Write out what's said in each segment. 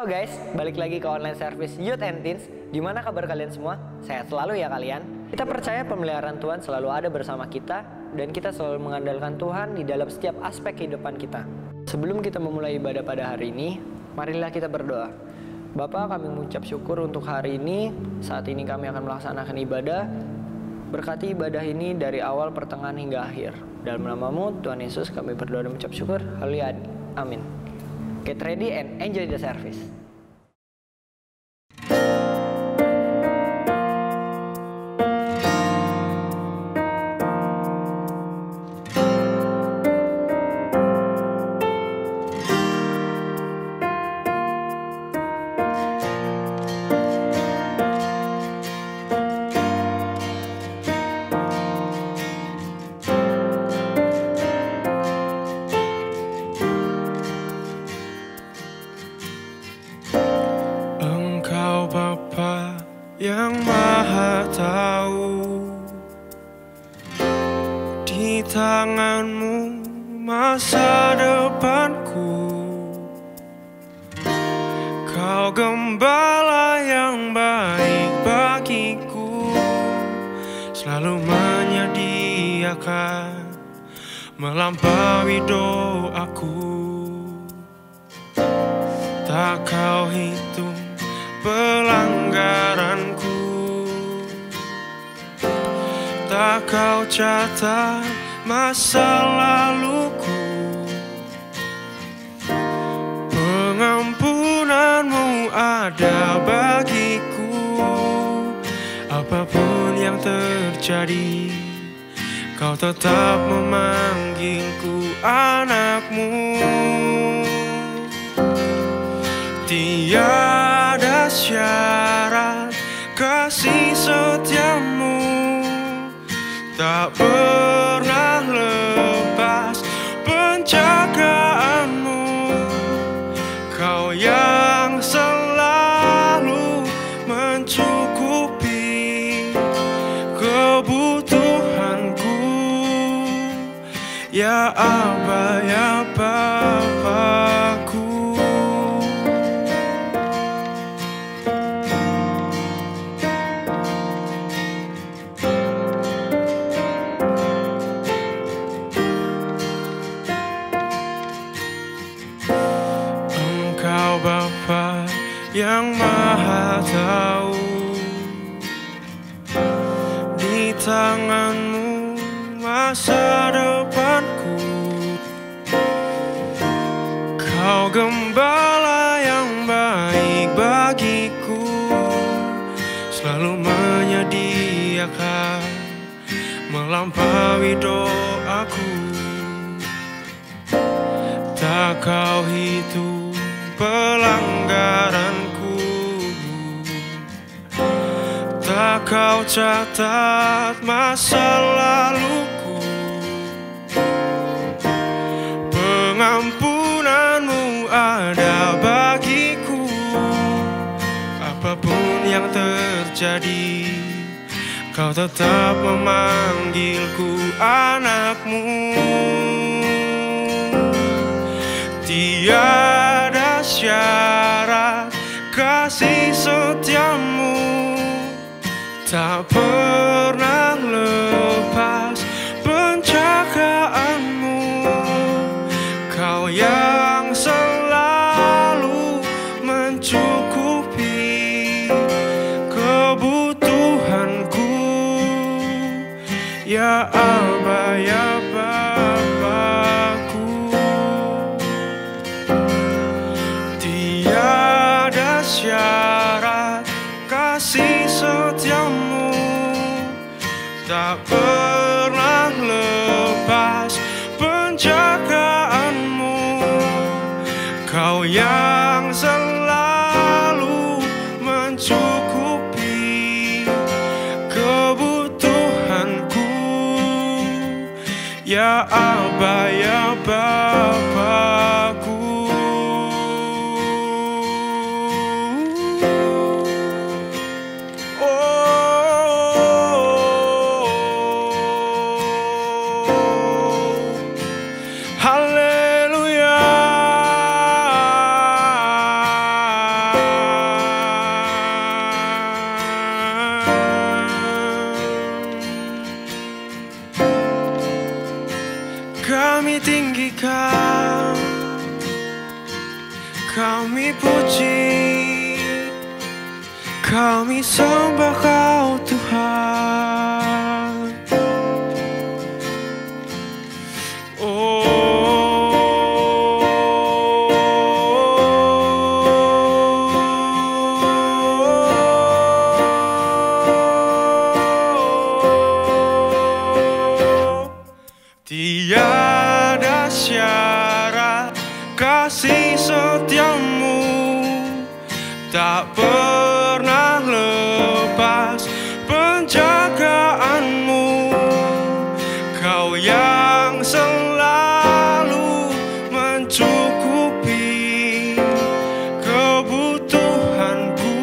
Halo guys, balik lagi ke online service Youth and Teens. Gimana kabar kalian semua? Sehat selalu ya kalian? Kita percaya pemeliharaan Tuhan selalu ada bersama kita, dan kita selalu mengandalkan Tuhan di dalam setiap aspek kehidupan kita. Sebelum kita memulai ibadah pada hari ini, marilah kita berdoa. Bapa, kami mengucap syukur untuk hari ini. Saat ini kami akan melaksanakan ibadah. Berkati ibadah ini dari awal, pertengahan hingga akhir. Dalam namamu Tuhan Yesus kami berdoa dan mengucap syukur. Haleluya. Amin. Get ready and enjoy the service. Yang Maha Tahu, di tanganmu masa depanku. Kau gembala yang baik bagiku, selalu menyediakan melampaui doaku. Tak kau hitung pelanggaranku, tak kau catat masa laluku. Pengampunanmu ada bagiku, apapun yang terjadi, kau tetap memanggilku anakmu. Tiada syarat kasih setiamu, tak pernah lepas penjagaanmu. Kau yang selalu mencukupi kebutuhanku, ya Aba, ya Bapakku. Bapa yang Maha Tahu, di tanganmu masa depanku. Kau gembala yang baik bagiku, selalu menyediakan melampaui doaku. Tak kau hitung pelanggaranku, tak kau catat masa laluku. Pengampunanmu ada bagiku, apapun yang terjadi, kau tetap memanggilku anakmu. Tiada syarat kasih setiamu, tak pernah lepas penjagaanmu. Kau yang selalu mencukupi kebutuhanku, ya Aba, ya Bapakku. Tiada syarat kasih setiamu, tak pernah lepas penjagaanmu. Kau yang selalu mencukupi kebutuhanku, ya Aba, ya Bapakku. Haleluya. dipuji, kami sembah Kau Tuhan. Tiada syarat kasih setiamu, tak pernah lepas penjagaanmu. Kau yang selalu mencukupi kebutuhanku.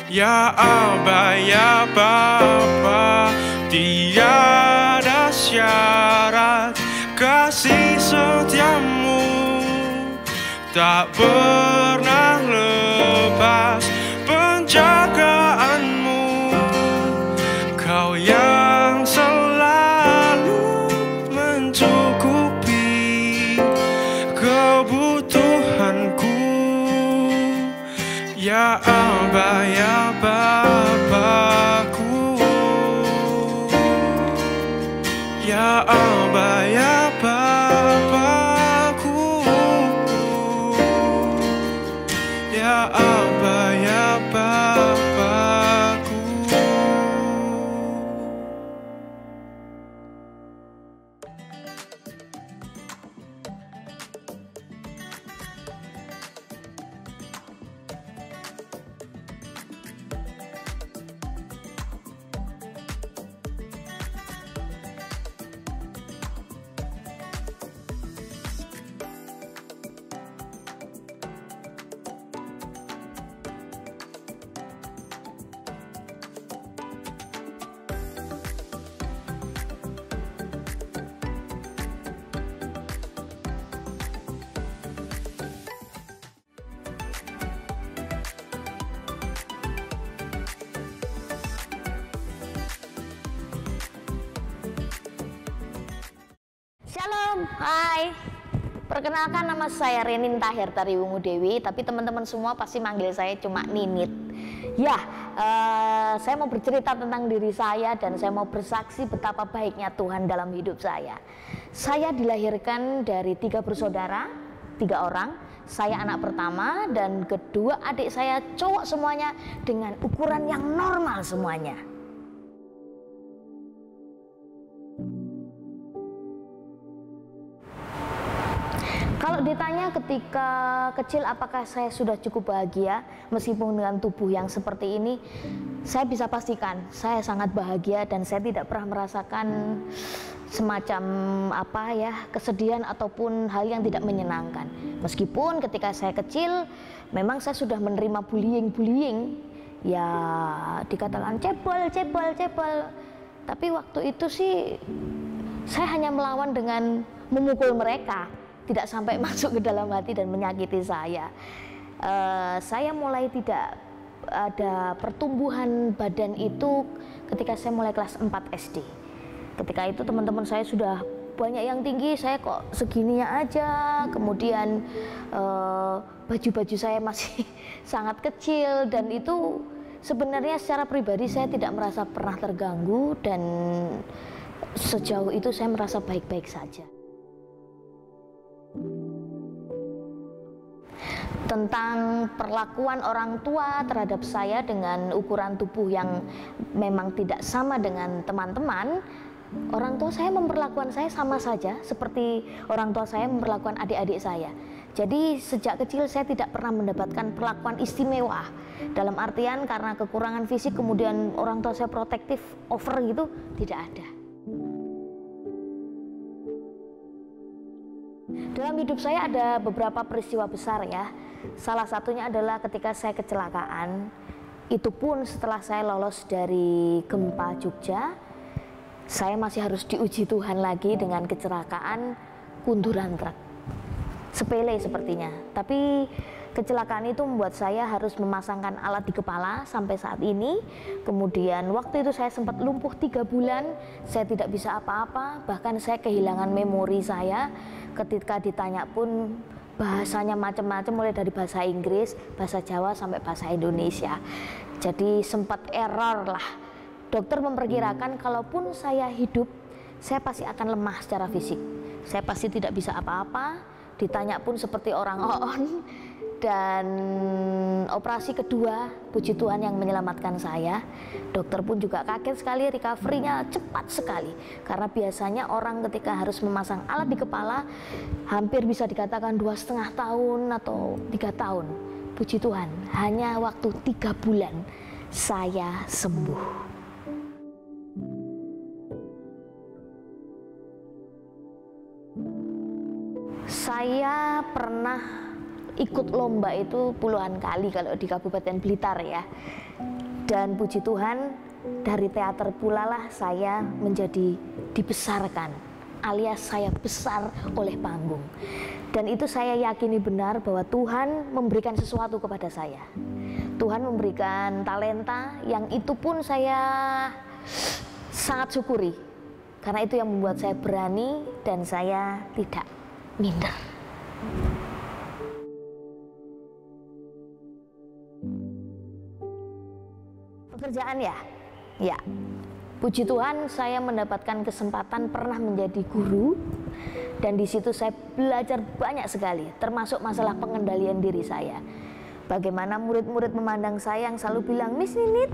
Ya Aba, ya Bapa, tiada syarat kasih setiamu, tak pernah lepas penjagaanmu. Kau yang selalu mencukupi kebutuhanku. Ya Aba, ya Bapakku, ya Aba, ya Bapakku, ya Aba, ya Bapakku. Shalom, hai. Perkenalkan, nama saya Renin Tahir dari Wungu Dewi, tapi teman-teman semua pasti manggil saya cuma Ninit. Ya, saya mau bercerita tentang diri saya dan saya mau bersaksi betapa baiknya Tuhan dalam hidup saya. Saya dilahirkan dari 3 bersaudara, 3 orang. Saya anak pertama dan kedua adik saya cowok semuanya dengan ukuran yang normal semuanya. Kalau ditanya ketika kecil apakah saya sudah cukup bahagia meskipun dengan tubuh yang seperti ini, saya bisa pastikan saya sangat bahagia dan saya tidak pernah merasakan semacam kesedihan ataupun hal yang tidak menyenangkan. Meskipun ketika saya kecil memang saya sudah menerima bullying, ya dikatakan cebol. Tapi waktu itu sih saya hanya melawan dengan memukul mereka. Tidak sampai masuk ke dalam hati dan menyakiti saya. Saya mulai tidak ada pertumbuhan badan itu ketika saya mulai kelas 4 SD. Ketika itu teman-teman saya sudah banyak yang tinggi, saya kok segininya aja. Kemudian baju-baju saya masih sangat kecil dan itu sebenarnya secara pribadi saya tidak merasa pernah terganggu dan sejauh itu saya merasa baik-baik saja. Tentang perlakuan orang tua terhadap saya dengan ukuran tubuh yang memang tidak sama dengan teman-teman, orang tua saya memperlakukan saya sama saja seperti orang tua saya memperlakukan adik-adik saya. Jadi sejak kecil saya tidak pernah mendapatkan perlakuan istimewa, dalam artian karena kekurangan fisik kemudian orang tua saya protektif over gitu, tidak ada. Dalam hidup saya ada beberapa peristiwa besar ya. Salah satunya adalah ketika saya kecelakaan. Itu pun setelah saya lolos dari gempa Jogja, saya masih harus diuji Tuhan lagi dengan kecelakaan kunduran truk. Sepele sepertinya, tapi kecelakaan itu membuat saya harus memasangkan alat di kepala sampai saat ini. Kemudian waktu itu saya sempat lumpuh 3 bulan, saya tidak bisa apa-apa, bahkan saya kehilangan memori saya. Ketika ditanya pun bahasanya macam-macam, mulai dari bahasa Inggris, bahasa Jawa sampai bahasa Indonesia. Jadi sempat error lah. Dokter memperkirakan kalaupun saya hidup, saya pasti akan lemah secara fisik. Saya pasti tidak bisa apa-apa, ditanya pun seperti orang on. Dan operasi kedua, puji Tuhan yang menyelamatkan saya. Dokter pun juga kaget sekali, recovery-nya cepat sekali. Karena biasanya orang ketika harus memasang alat di kepala, hampir bisa dikatakan 2,5 tahun atau 3 tahun. Puji Tuhan, hanya waktu 3 bulan saya sembuh. Saya pernah ikut lomba itu puluhan kali kalau di Kabupaten Blitar ya. Dan puji Tuhan, dari teater pula lah saya menjadi dibesarkan, alias saya besar oleh panggung. Dan itu saya yakini benar bahwa Tuhan memberikan sesuatu kepada saya. Tuhan memberikan talenta yang itu pun saya sangat syukuri. Karena itu yang membuat saya berani dan saya tidak minder. Pekerjaan ya? Ya. Puji Tuhan saya mendapatkan kesempatan pernah menjadi guru, dan di situ saya belajar banyak sekali, termasuk masalah pengendalian diri saya. Bagaimana murid-murid memandang saya yang selalu bilang, Miss Ninit,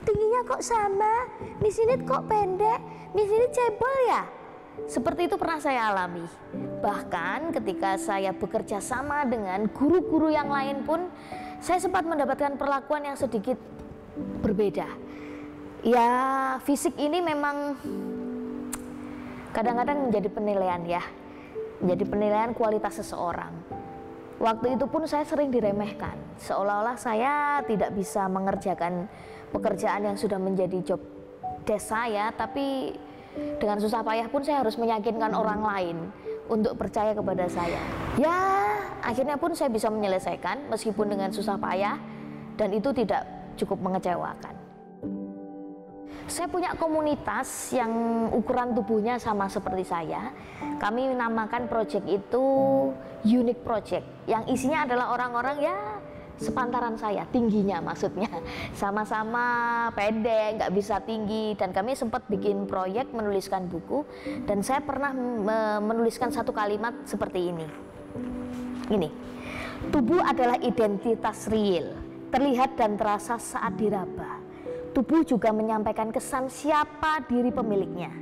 tingginya kok sama, Miss Ninit kok pendek, Miss Ninit cebol ya? Seperti itu pernah saya alami. Bahkan ketika saya bekerja sama dengan guru-guru yang lain pun, saya sempat mendapatkan perlakuan yang sedikit berbeda. Ya, fisik ini memang kadang-kadang menjadi penilaian ya, menjadi penilaian kualitas seseorang. Waktu itu pun saya sering diremehkan, seolah-olah saya tidak bisa mengerjakan pekerjaan yang sudah menjadi job desk saya, tapi dengan susah payah pun saya harus meyakinkan orang lain untuk percaya kepada saya. Ya, akhirnya pun saya bisa menyelesaikan meskipun dengan susah payah, dan itu tidak cukup mengecewakan. Saya punya komunitas yang ukuran tubuhnya sama seperti saya. Kami namakan project itu Unique Project, yang isinya adalah orang-orang ya sepantaran saya, tingginya maksudnya. Sama-sama pendek, nggak bisa tinggi. Dan kami sempat bikin proyek menuliskan buku, dan saya pernah menuliskan satu kalimat seperti ini. Ini, tubuh adalah identitas real, terlihat dan terasa saat diraba. Tubuh juga menyampaikan kesan siapa diri pemiliknya.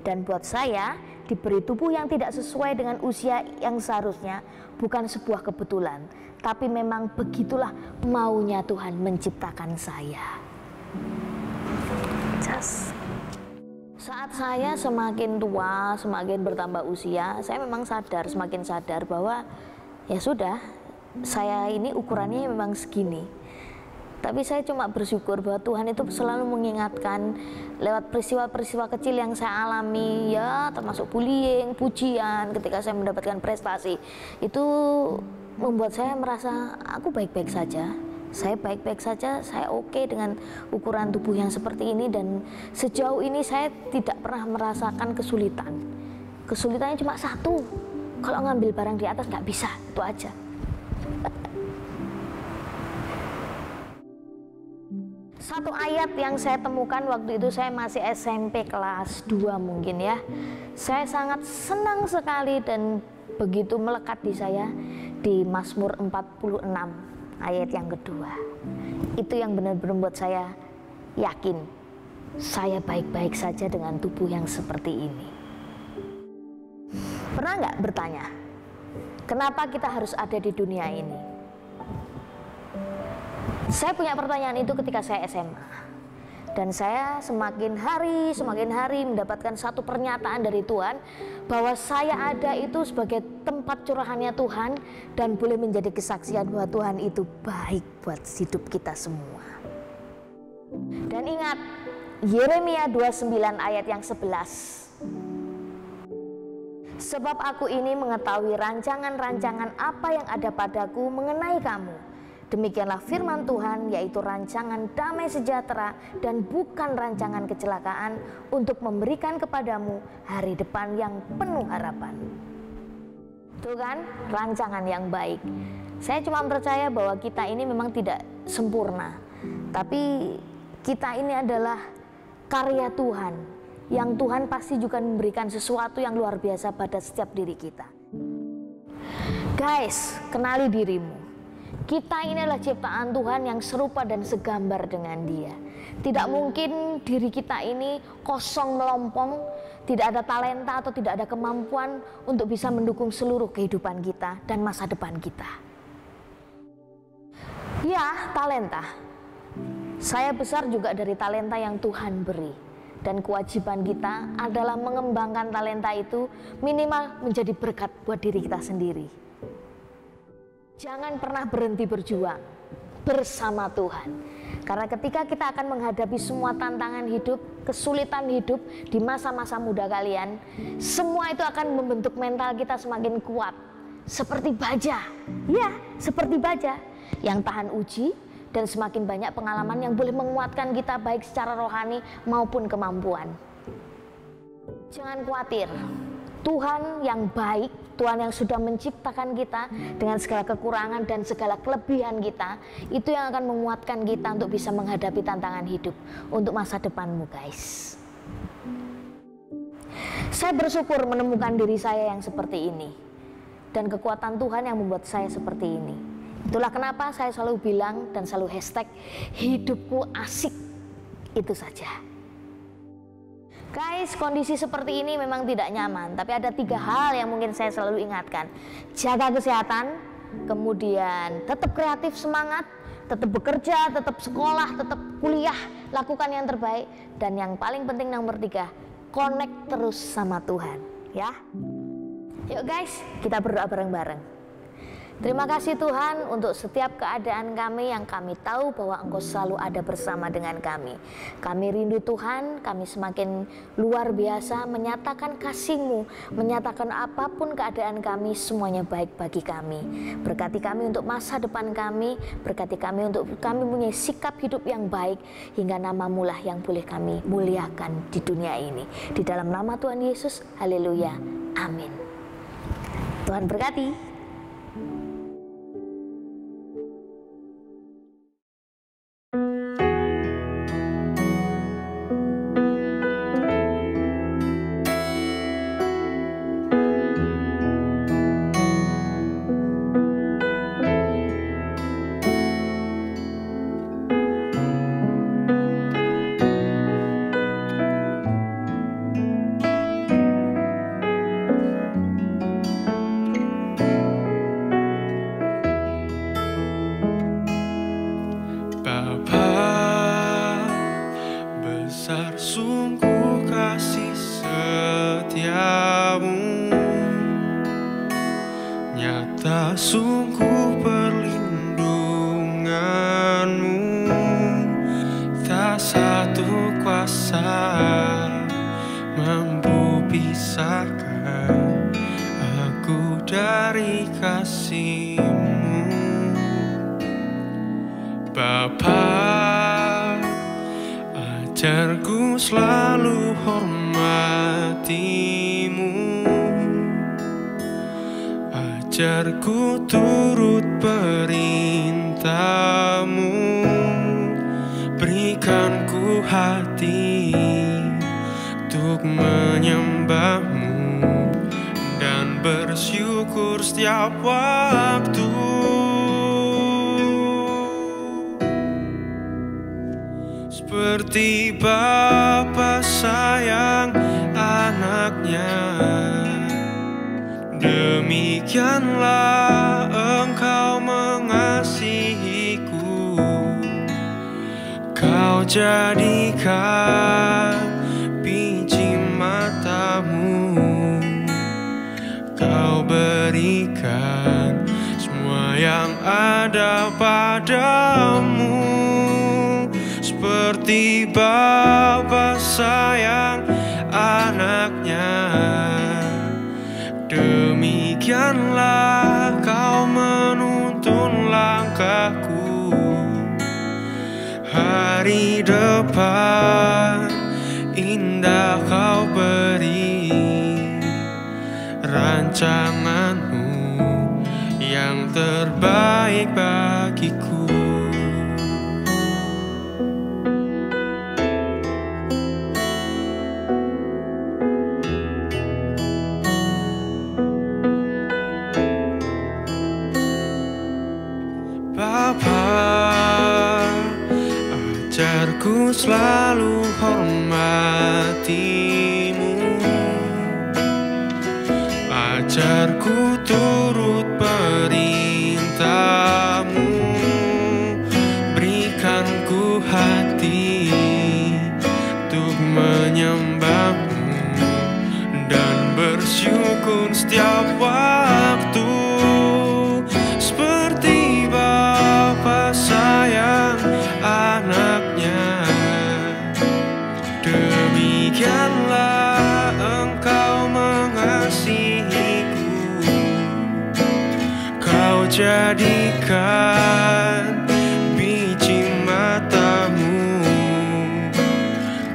Dan buat saya, diberi tubuh yang tidak sesuai dengan usia yang seharusnya bukan sebuah kebetulan, tapi memang begitulah maunya Tuhan menciptakan saya. Saat saya semakin tua, semakin bertambah usia, saya memang semakin sadar bahwa ya sudah, saya ini ukurannya memang segini. Tapi saya cuma bersyukur bahwa Tuhan itu selalu mengingatkan lewat peristiwa-peristiwa kecil yang saya alami, ya termasuk bullying, pujian ketika saya mendapatkan prestasi. Itu membuat saya merasa aku baik-baik saja. Saya baik-baik saja, saya oke dengan ukuran tubuh yang seperti ini, dan sejauh ini saya tidak pernah merasakan kesulitan. Kesulitannya cuma satu, kalau ngambil barang di atas nggak bisa, itu aja. Satu ayat yang saya temukan waktu itu saya masih SMP kelas 2 mungkin ya. Saya sangat senang sekali dan begitu melekat di saya di Mazmur 46 ayat yang kedua. Itu yang benar-benar membuat saya yakin saya baik-baik saja dengan tubuh yang seperti ini. Pernah nggak bertanya, kenapa kita harus ada di dunia ini? Saya punya pertanyaan itu ketika saya SMA, dan saya semakin hari mendapatkan satu pernyataan dari Tuhan bahwa saya ada itu sebagai tempat curahannya Tuhan, dan boleh menjadi kesaksian bahwa Tuhan itu baik buat hidup kita semua. Dan ingat Yeremia 29 ayat yang 11. Sebab aku ini mengetahui rancangan-rancangan apa yang ada padaku mengenai kamu. Demikianlah firman Tuhan, yaitu rancangan damai sejahtera dan bukan rancangan kecelakaan, untuk memberikan kepadamu hari depan yang penuh harapan. Itu kan rancangan yang baik. Saya cuma percaya bahwa kita ini memang tidak sempurna, tapi kita ini adalah karya Tuhan, yang Tuhan pasti juga memberikan sesuatu yang luar biasa pada setiap diri kita. Guys, kenali dirimu. Kita ini adalah ciptaan Tuhan yang serupa dan segambar dengan Dia. Tidak mungkin diri kita ini kosong melompong, tidak ada talenta atau tidak ada kemampuan untuk bisa mendukung seluruh kehidupan kita dan masa depan kita. Ya, talenta. Saya besar juga dari talenta yang Tuhan beri. Dan kewajiban kita adalah mengembangkan talenta itu minimal menjadi berkat buat diri kita sendiri. Jangan pernah berhenti berjuang bersama Tuhan. Karena ketika kita akan menghadapi semua tantangan hidup, kesulitan hidup di masa-masa muda kalian, semua itu akan membentuk mental kita semakin kuat. Seperti baja. Ya, seperti baja yang tahan uji dan semakin banyak pengalaman yang boleh menguatkan kita baik secara rohani maupun kemampuan. Jangan khawatir, Tuhan yang baik, Tuhan yang sudah menciptakan kita dengan segala kekurangan dan segala kelebihan kita, itu yang akan menguatkan kita untuk bisa menghadapi tantangan hidup untuk masa depanmu, guys. Saya bersyukur menemukan diri saya yang seperti ini dan kekuatan Tuhan yang membuat saya seperti ini. Itulah kenapa saya selalu bilang dan selalu hashtag hidupku asik. Itu saja. Guys, kondisi seperti ini memang tidak nyaman, tapi ada 3 hal yang mungkin saya selalu ingatkan. Jaga kesehatan, kemudian tetap kreatif, semangat, tetap bekerja, tetap sekolah, tetap kuliah, lakukan yang terbaik. Dan yang paling penting nomor 3, connect terus sama Tuhan, ya. Yuk guys, kita berdoa bareng-bareng. Terima kasih Tuhan untuk setiap keadaan kami yang kami tahu bahwa Engkau selalu ada bersama dengan kami. Kami rindu Tuhan, kami semakin luar biasa menyatakan kasih-Mu, menyatakan apapun keadaan kami, semuanya baik bagi kami. Berkati kami untuk masa depan kami, berkati kami untuk kami punya sikap hidup yang baik, hingga nama-Mu lah yang boleh kami muliakan di dunia ini. Di dalam nama Tuhan Yesus, haleluya, amin. Tuhan berkati. Sungguh perlindunganmu, tak satu kuasa mampu pisahkan aku dari kasih-Mu. Bapa, ajarku selalu hormati-Mu, ajarku turut perintah-Mu, berikan ku hati untuk menyembah-Mu dan bersyukur setiap waktu. Seperti Bapa sayang anaknya, demikianlah Engkau mengasihiku. Kau jadikan biji mata-Mu, Kau berikan semua yang ada padamu. Seperti Bapa sayang anaknya, demikianlah Kau menuntun langkahku. Hari depan indah Kau beri, rancangan-Mu terbaik bagiku. Bapa, ajarku selalu hormatimu, ajarku turut perintahmu, berikan ku hati untuk menyembahmu dan bersyukur setiap waktu. Seperti Bapa sayang anaknya, demikianlah Engkau mengasihiku. Kau jadikan biji matamu,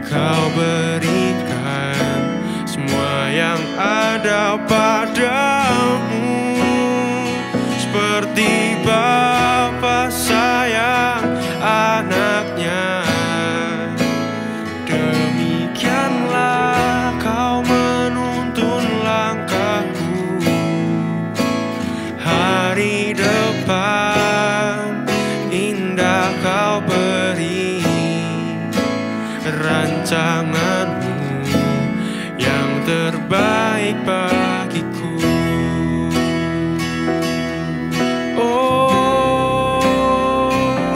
Kau berikan semua yang ada padamu. Seperti Bapa sayang anaknya, demikianlah Kau menuntun langkahku. Hari depan indah Kau beri, rancanganmu yang terbaik bagiku. Oh,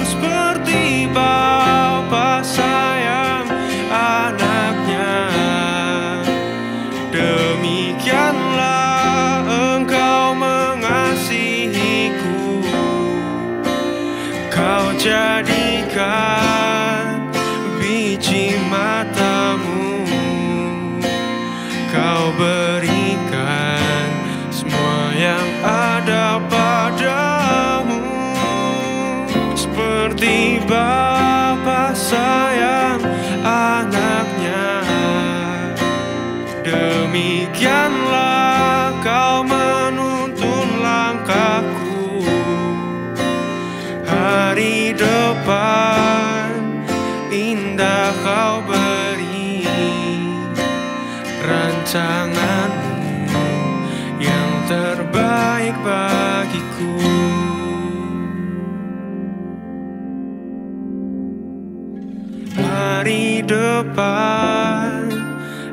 seperti Bapa sayang anaknya, demikianlah Engkau mengasihiku. Kau jadikan biji matamu, Kau berikan semua yang ada padamu. Seperti Bapa sayang anaknya, demikianlah Kau menuntun langkahku. Hari depan indah Kau beri, rancanganmu yang terbaik bagiku. Hari depan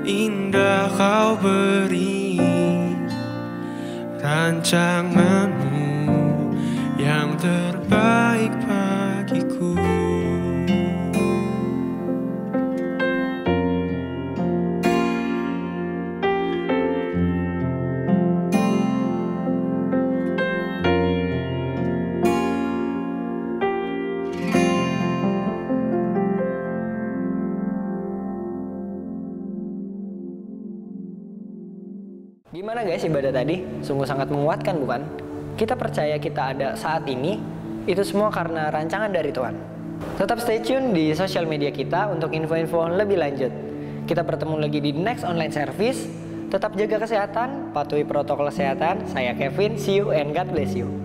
indah Kau beri, rancanganmu yang terbaik bagiku. Gimana guys ibadah tadi? Sungguh sangat menguatkan bukan? Kita percaya kita ada saat ini, itu semua karena rancangan dari Tuhan. Tetap stay tune di sosial media kita untuk info-info lebih lanjut. Kita bertemu lagi di next online service. Tetap jaga kesehatan, patuhi protokol kesehatan. Saya Kevin, see you and God bless you.